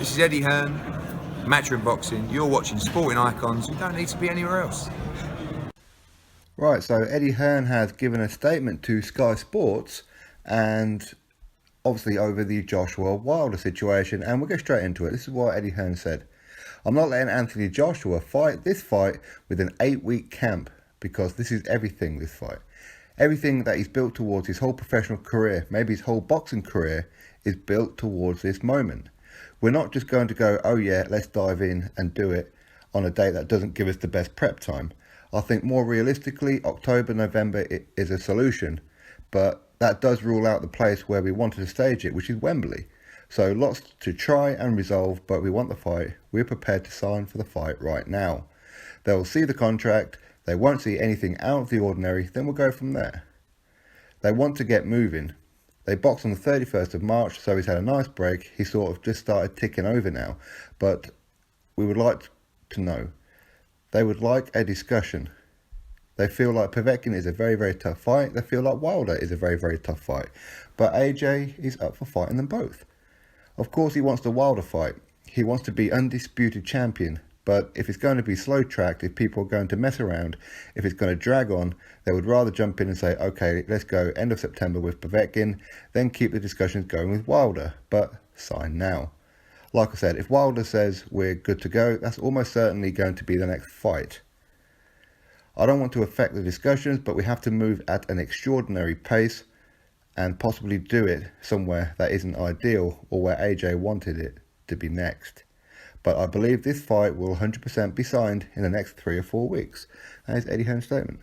This is Eddie Hearn, Matchroom Boxing. You're watching Sporting Icons. You don't need to be anywhere else. Right, so Eddie Hearn has given a statement to Sky Sports, and obviously over the Joshua Wilder situation, and we'll get straight into it. This is what Eddie Hearn said. I'm not letting Anthony Joshua fight this fight with an 8-week camp, because this is everything, this fight. Everything that he's built towards his whole professional career, maybe his whole boxing career, is built towards this moment. We're not just going to go, oh yeah, let's dive in and do it on a date that doesn't give us the best prep time. I think more realistically, October, November is a solution, but that does rule out the place where we wanted to stage it, which is Wembley. So lots to try and resolve, but we want the fight. We're prepared to sign for the fight right now. They'll see the contract, they won't see anything out of the ordinary, then we'll go from there. They want to get moving. They boxed on the 31st of March, so he's had a nice break. He sort of just started ticking over now, but we would like to know. They would like a discussion. They feel like Povetkin is a very, very tough fight. They feel like Wilder is a very, very tough fight. But AJ is up for fighting them both. Of course, he wants the Wilder fight. He wants to be undisputed champion. But if it's going to be slow-tracked, if people are going to mess around, if it's going to drag on, they would rather jump in and say, okay, let's go end of September with Povetkin, then keep the discussions going with Wilder. But sign now. Like I said, if Wilder says we're good to go, that's almost certainly going to be the next fight. I don't want to affect the discussions, but we have to move at an extraordinary pace and possibly do it somewhere that isn't ideal or where AJ wanted it to be next. But I believe this fight will 100% be signed in the next 3 or 4 weeks. That is Eddie Hearn's statement.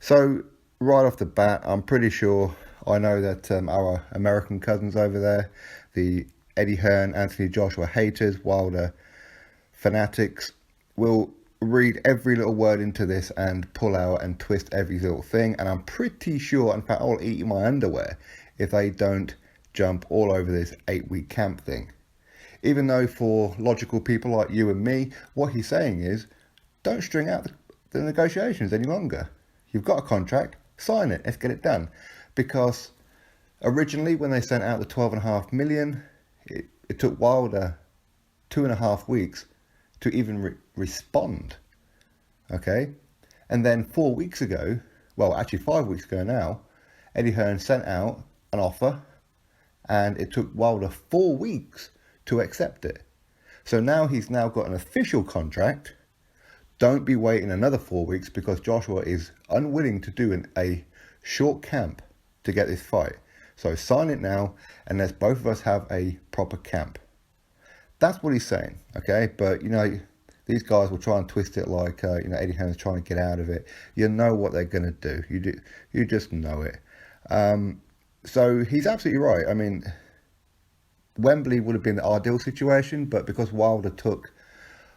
So, right off the bat, I'm pretty sure I know that our American cousins over there, the Eddie Hearn, Anthony Joshua haters, Wilder fanatics, will read every little word into this and pull out and twist every little thing. And I'm pretty sure, in fact, I'll eat my underwear if they don't jump all over this 8-week camp thing. Even though for logical people like you and me, what he's saying is, don't string out the negotiations any longer. You've got a contract, sign it, let's get it done. Because originally when they sent out the 12.5 million, it took Wilder 2.5 weeks to even respond. Okay? And then 4 weeks ago, well actually 5 weeks ago now, Eddie Hearn sent out an offer and it took Wilder 4 weeks to accept it. So now he's now got an official contract. Don't be waiting another 4 weeks because Joshua is unwilling to do a short camp to get this fight. So sign it now and let's both of us have a proper camp. That's what he's saying, okay? But, these guys will try and twist it like, Eddie Hearn's trying to get out of it. You know what they're going to do. You just know it. So he's absolutely right. I mean, Wembley would have been the ideal situation, but because Wilder took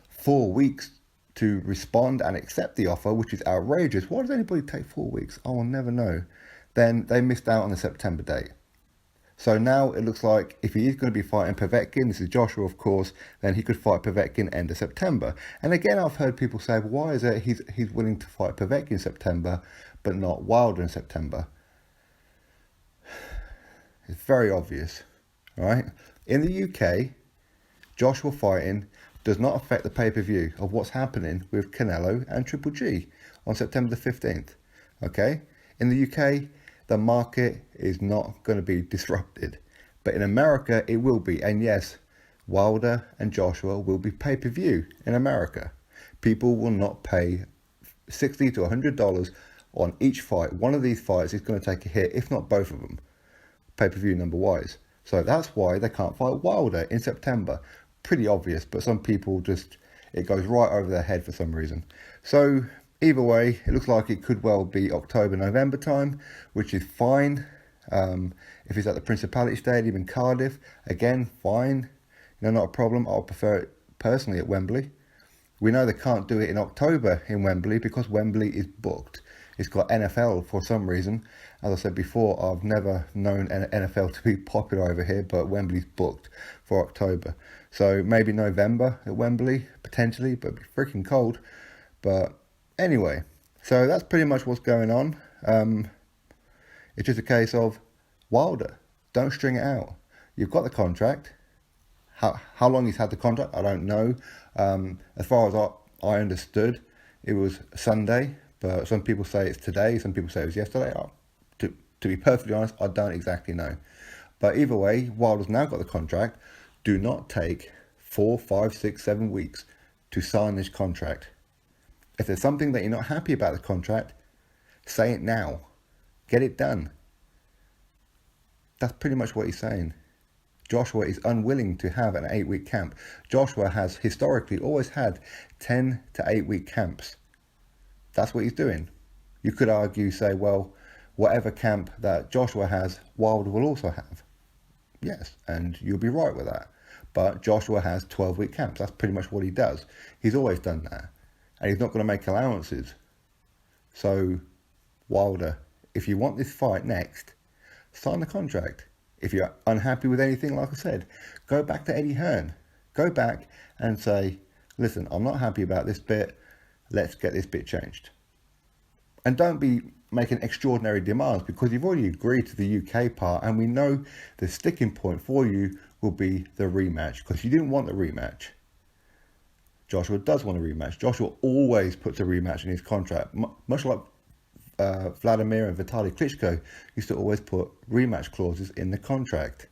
4 weeks to respond and accept the offer, which is outrageous. Why does anybody take 4 weeks? I will never know. Then they missed out on the September date. So now it looks like if he is going to be fighting Povetkin, this is Joshua of course, then he could fight Povetkin end of September. And again, I've heard people say, well, why is it he's willing to fight Povetkin in September, but not Wilder in September? It's very obvious, right? In the UK, Joshua fighting does not affect the pay-per-view of what's happening with Canelo and Triple G on September the 15th, okay? In the UK, the market is not going to be disrupted. But in America, it will be. And yes, Wilder and Joshua will be pay-per-view in America. People will not pay $60 to $100 on each fight. One of these fights is going to take a hit, if not both of them, pay-per-view number-wise. So that's why they can't fight Wilder in September. Pretty obvious, but some people just, it goes right over their head for some reason. So either way, it looks like it could well be October, November time, which is fine. If it's at the Principality Stadium in Cardiff, again, fine. Not a problem. I'll prefer it personally at Wembley. We know they can't do it in October in Wembley because Wembley is booked. It's got NFL for some reason. As I said before, I've never known NFL to be popular over here, but Wembley's booked for October. So maybe November at Wembley, potentially, but it'd be freaking cold. But anyway, so that's pretty much what's going on. It's just a case of Wilder, don't string it out. You've got the contract. How long he's had the contract, I don't know. As far as I understood, it was Sunday, but some people say it's today, some people say it was yesterday. To be perfectly honest, I don't exactly know. But either way, Wilder's now got the contract. Do not take 4, 5, 6, 7 weeks to sign this contract. If there's something that you're not happy about the contract, say it now. Get it done. That's pretty much what he's saying. Joshua is unwilling to have an 8-week camp. Joshua has historically always had 10 to 8-week camps. That's what he's doing. You could argue, say, well, whatever camp that Joshua has, Wilder will also have. Yes, and you'll be right with that. But Joshua has 12-week camps. That's pretty much what he does. He's always done that. And he's not going to make allowances. So, Wilder, if you want this fight next, sign the contract. If you're unhappy with anything, like I said, go back to Eddie Hearn. Go back and say, listen, I'm not happy about this bit. Let's get this bit changed. And don't be making extraordinary demands, because you've already agreed to the UK part, and we know the sticking point for you will be the rematch, because you didn't want the rematch. Joshua does want a rematch. Joshua always puts a rematch in his contract, much like Vladimir and Vitaly Klitschko used to always put rematch clauses in the contract,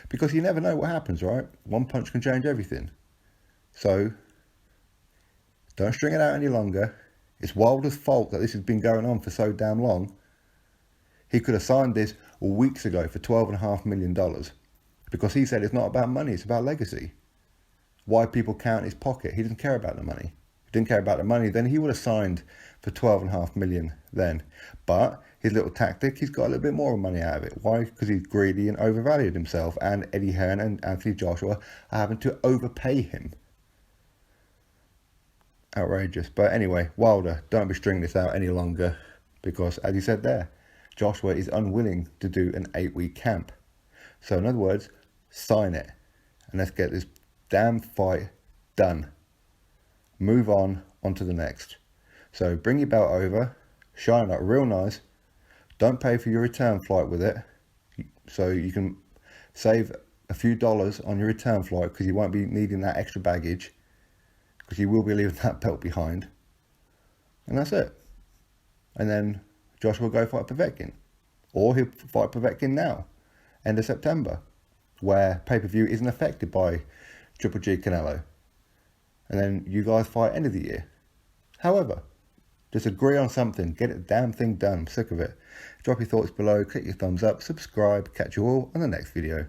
because you never know what happens, right? One punch can change everything. So don't string it out any longer. It's Wilder's fault that this has been going on for so damn long. He could have signed this weeks ago for $12.5 million, because he said it's not about money, it's about legacy. Why people count his pocket? He doesn't care about the money. If he didn't care about the money, then he would have signed for $12.5 million then. But his little tactic, he's got a little bit more money out of it. Why? Because he's greedy and overvalued himself, and Eddie Hearn and Anthony Joshua are having to overpay him. Outrageous. But anyway, Wilder, don't be stringing this out any longer, because as you said there, Joshua is unwilling to do an 8-week camp. So in other words, sign it and let's get this damn fight done. Move on to the next. So bring your belt over, shine up real nice. Don't pay for your return flight with it, so you can save a few dollars on your return flight, because you won't be needing that extra baggage, because you will be leaving that belt behind. And that's it. And then Joshua will go fight Povetkin. Or he'll fight Povetkin now, end of September, where pay-per-view isn't affected by Triple G Canelo. And then you guys fight end of the year. However, just agree on something. Get the damn thing done. I'm sick of it. Drop your thoughts below, click your thumbs up, subscribe. Catch you all on the next video.